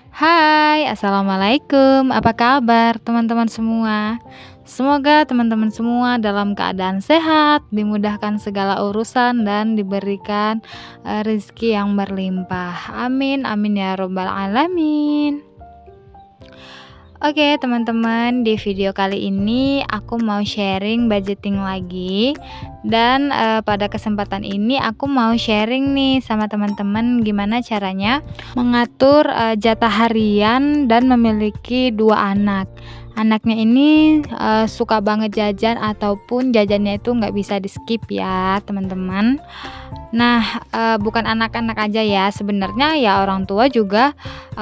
Hai, assalamualaikum. Apa kabar teman-teman semua? Semoga teman-teman semua dalam keadaan sehat, dimudahkan segala urusan, dan diberikan rezeki yang berlimpah. Amin, amin ya Robbal 'Alamin. Oke, teman-teman, di video kali ini aku mau sharing budgeting lagi, dan pada kesempatan ini aku mau sharing nih sama teman-teman gimana caranya mengatur jatah harian dan memiliki dua anak. Anaknya ini suka banget jajan ataupun jajannya itu nggak bisa di skip ya, teman-teman. Nah, bukan anak-anak aja ya, sebenarnya ya orang tua juga,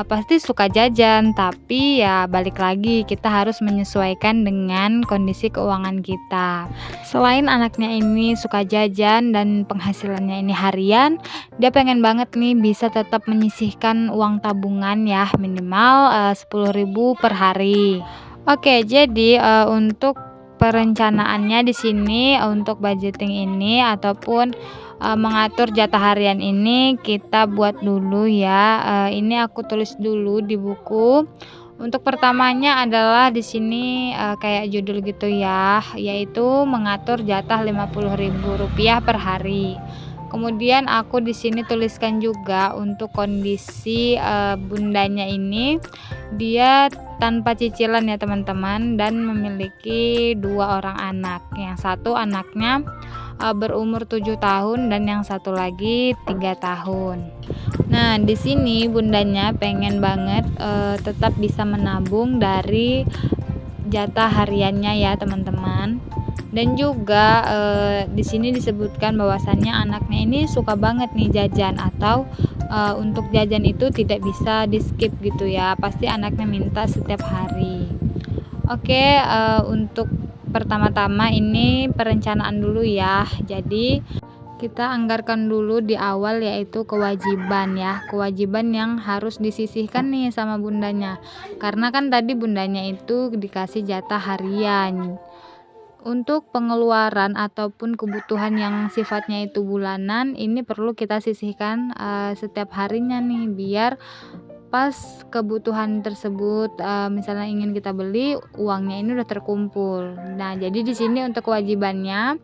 pasti suka jajan, tapi ya balik lagi kita harus menyesuaikan dengan kondisi keuangan kita. Selain anaknya ini suka jajan dan penghasilannya ini harian, dia pengen banget nih bisa tetap menyisihkan uang tabungan ya, minimal 10.000 per hari. Oke, jadi, untuk perencanaannya di sini, untuk budgeting ini ataupun mengatur jatah harian ini kita buat dulu ya, ini aku tulis dulu di buku. Untuk pertamanya adalah di sini, kayak judul gitu ya, yaitu mengatur jatah Rp50.000 per hari. Kemudian aku di sini tuliskan juga untuk kondisi, bundanya ini, dia tanpa cicilan ya teman-teman, dan memiliki 2 orang anak. Yang satu anaknya berumur 7 tahun dan yang satu lagi 3 tahun. Nah, di sini bundanya pengen banget tetap bisa menabung dari jatah hariannya ya, teman-teman. Dan juga di sini disebutkan bahwasannya anaknya ini suka banget nih jajan, atau untuk jajan itu tidak bisa di-skip gitu ya. Pasti anaknya minta setiap hari. Oke, untuk pertama-tama ini perencanaan dulu ya. Jadi kita anggarkan dulu di awal, yaitu kewajiban ya. Kewajiban yang harus disisihkan nih sama bundanya. Karena kan tadi bundanya itu dikasih jatah harian. Untuk pengeluaran ataupun kebutuhan yang sifatnya itu bulanan, ini perlu kita sisihkan setiap harinya nih, biar pas kebutuhan tersebut misalnya ingin kita beli, uangnya ini udah terkumpul. Nah, jadi di sini untuk kewajibannya,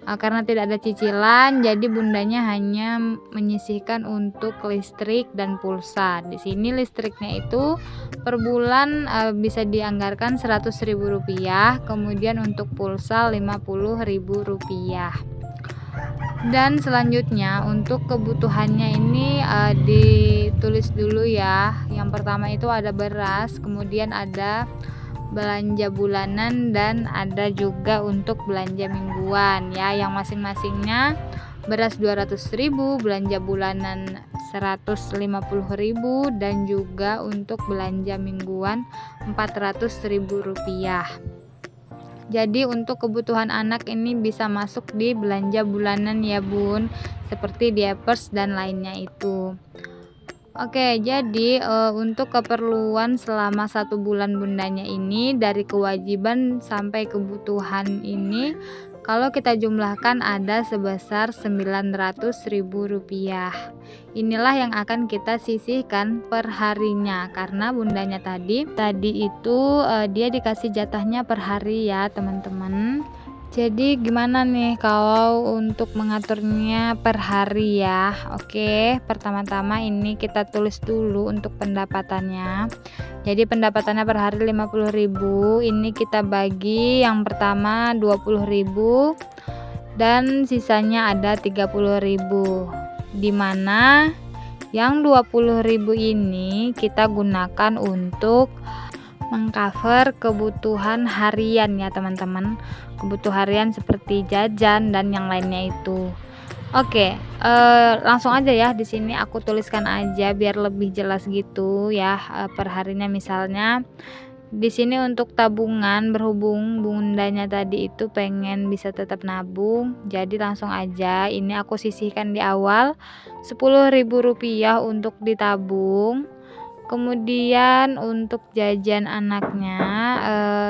karena tidak ada cicilan, jadi bundanya hanya menyisihkan untuk listrik dan pulsa. Di sini listriknya itu per bulan bisa dianggarkan Rp100.000, kemudian untuk pulsa Rp50.000. Dan selanjutnya untuk kebutuhannya ini ditulis dulu ya. Yang pertama itu ada beras, kemudian ada belanja bulanan, dan ada juga untuk belanja mingguan ya, yang masing-masingnya beras 200.000, belanja bulanan 150.000, dan juga untuk belanja mingguan Rp400.000. Jadi untuk kebutuhan anak ini bisa masuk di belanja bulanan ya bun, seperti diapers dan lainnya itu. Oke, jadi untuk keperluan selama 1 bulan bundanya ini, dari kewajiban sampai kebutuhan ini, kalau kita jumlahkan ada sebesar Rp900.000. Inilah yang akan kita sisihkan per harinya, karena bundanya tadi itu dia dikasih jatahnya per hari ya teman-teman. Jadi gimana nih kalau untuk mengaturnya per hari ya? Oke, pertama-tama ini kita tulis dulu untuk pendapatannya. Jadi pendapatannya per hari 50.000, ini kita bagi yang pertama 20.000 dan sisanya ada 30.000. Dimana yang 20.000 ini kita gunakan untuk mengcover kebutuhan harian ya teman-teman, kebutuhan harian seperti jajan dan yang lainnya itu. Oke, langsung aja ya, di sini aku tuliskan aja biar lebih jelas gitu ya, per harinya. Misalnya di sini untuk tabungan, berhubung bundanya tadi itu pengen bisa tetap nabung, jadi langsung aja ini aku sisihkan di awal Rp10.000 untuk ditabung. Kemudian untuk jajan anaknya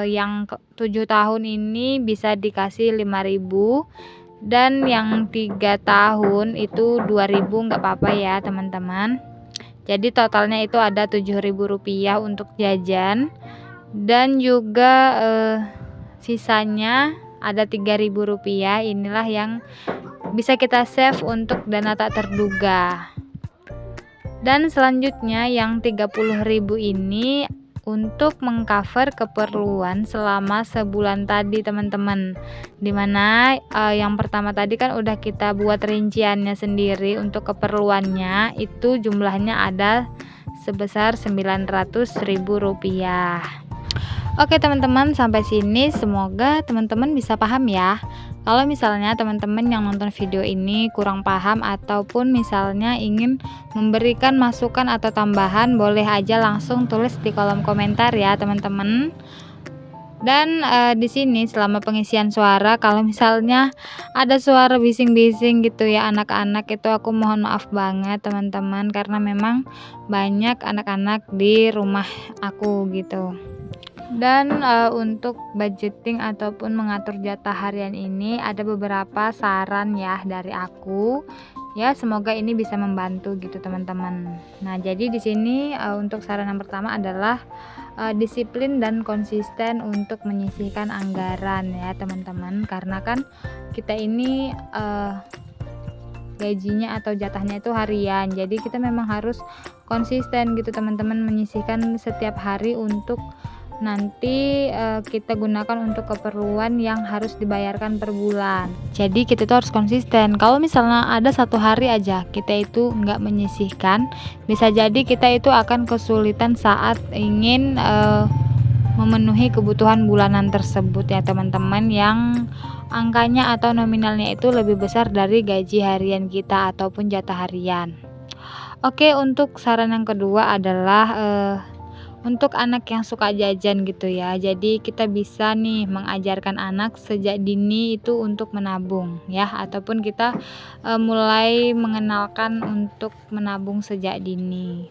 yang 7 tahun ini bisa dikasih 5.000, dan yang 3 tahun itu 2.000, nggak apa-apa ya teman-teman. Jadi totalnya itu ada Rp7.000 untuk jajan, dan juga sisanya ada Rp3.000. Inilah yang bisa kita save untuk dana tak terduga. Dan selanjutnya yang Rp30.000 ini untuk mengcover keperluan selama sebulan tadi teman-teman, dimana yang pertama tadi kan udah kita buat rinciannya sendiri untuk keperluannya, itu jumlahnya ada sebesar Rp900.000. Oke teman-teman, sampai sini semoga teman-teman bisa paham ya. Kalau misalnya teman-teman yang nonton video ini kurang paham ataupun misalnya ingin memberikan masukan atau tambahan, boleh aja langsung tulis di kolom komentar ya teman-teman. Dan di sini selama pengisian suara, kalau misalnya ada suara bising-bising gitu ya anak-anak, itu aku mohon maaf banget teman-teman, karena memang banyak anak-anak di rumah aku gitu. Dan untuk budgeting ataupun mengatur jatah harian ini ada beberapa saran ya dari aku. Ya, semoga ini bisa membantu gitu teman-teman. Nah, jadi di sini untuk saran yang pertama adalah disiplin dan konsisten untuk menyisihkan anggaran ya teman-teman. Karena kan kita ini gajinya atau jatahnya itu harian. Jadi kita memang harus konsisten gitu teman-teman, menyisihkan setiap hari untuk nanti kita gunakan untuk keperluan yang harus dibayarkan per bulan. Jadi kita itu harus konsisten. Kalau misalnya ada satu hari aja kita itu nggak menyisihkan, bisa jadi kita itu akan kesulitan saat ingin memenuhi kebutuhan bulanan tersebut ya teman-teman, yang angkanya atau nominalnya itu lebih besar dari gaji harian kita ataupun jatah harian. Oke, untuk saran yang kedua adalah untuk anak yang suka jajan gitu ya. Jadi kita bisa nih mengajarkan anak sejak dini itu untuk menabung ya, ataupun kita mulai mengenalkan untuk menabung sejak dini.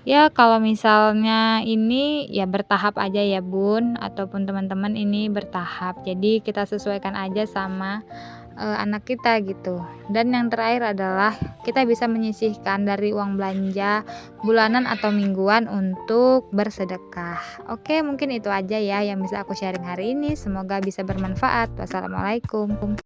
Ya, kalau misalnya ini ya bertahap aja ya Bun, ataupun teman-teman, ini bertahap. Jadi kita sesuaikan aja sama anak kita gitu. Dan yang terakhir adalah kita bisa menyisihkan dari uang belanja bulanan atau mingguan untuk bersedekah. Oke, mungkin itu aja ya yang bisa aku sharing hari ini. Semoga bisa bermanfaat. Wassalamualaikum.